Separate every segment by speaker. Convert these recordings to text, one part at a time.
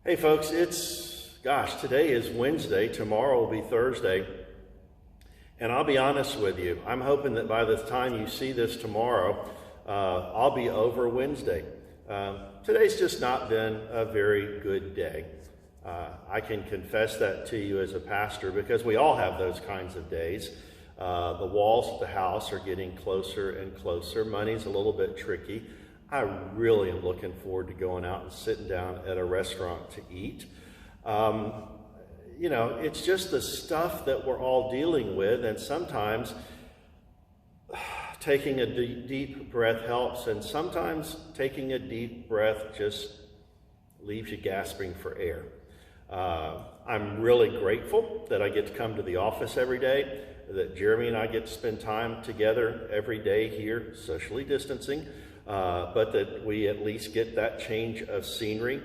Speaker 1: Hey folks, today is Wednesday, tomorrow will be Thursday, and I'll be honest with you, I'm hoping that by the time you see this tomorrow, I'll be over Wednesday. Today's just not been a very good day. I can confess that to you as a pastor because we all have those kinds of days. The walls of the house are getting closer and closer. Money's a little bit tricky. I really am looking forward to going out and sitting down at a restaurant to eat. It's just the stuff that we're all dealing with, and sometimes taking a deep breath helps, and sometimes taking a deep breath just leaves you gasping for air. I'm really grateful that I get to come to the office every day, that Jeremy and I get to spend time together every day here, socially distancing, but that we at least get that change of scenery.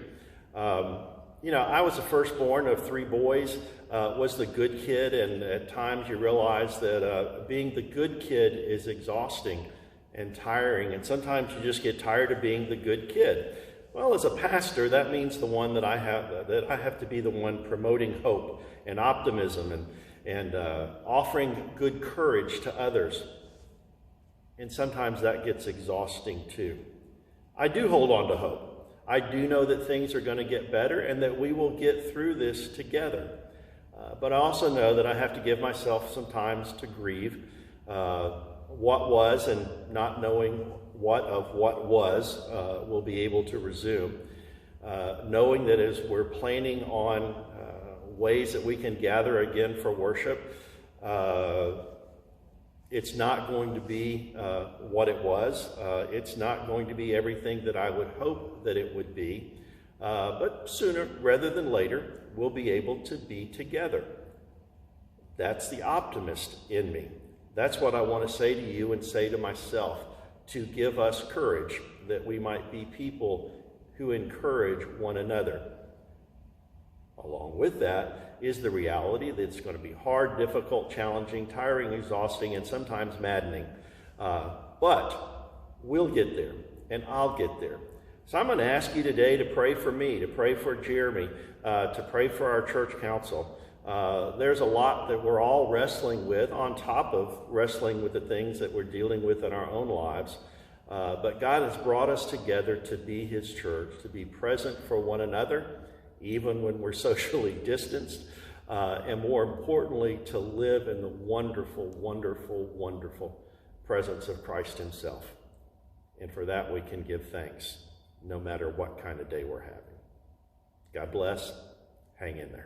Speaker 1: I was the firstborn of three boys, was the good kid, and at times you realize that being the good kid is exhausting and tiring, and sometimes you just get tired of being the good kid. Well, as a pastor, that means that I have to be the one promoting hope and optimism and offering good courage to others. And sometimes that gets exhausting too. I do hold on to hope. I do know that things are going to get better and that we will get through this together. But I also know that I have to give myself some time to grieve what was, and not knowing what was will be able to resume. Knowing that as we're planning on ways that we can gather again for worship, it's not going to be what it was. It's not going to be everything that I would hope that it would be. But sooner rather than later, we'll be able to be together. That's the optimist in me. That's what I want to say to you and say to myself, to give us courage, that we might be people who encourage one another. Along with that is the reality that it's going to be hard, difficult, challenging, tiring, exhausting, and sometimes maddening. But we'll get there, and I'll get there. So I'm going to ask you today to pray for me, to pray for Jeremy, to pray for our church council. There's a lot that we're all wrestling with, on top of wrestling with the things that we're dealing with in our own lives. But God has brought us together to be His church, to be present for one another, even when we're socially distanced, and more importantly, to live in the wonderful, wonderful, wonderful presence of Christ Himself. And for that we can give thanks, no matter what kind of day we're having. God bless. Hang in there.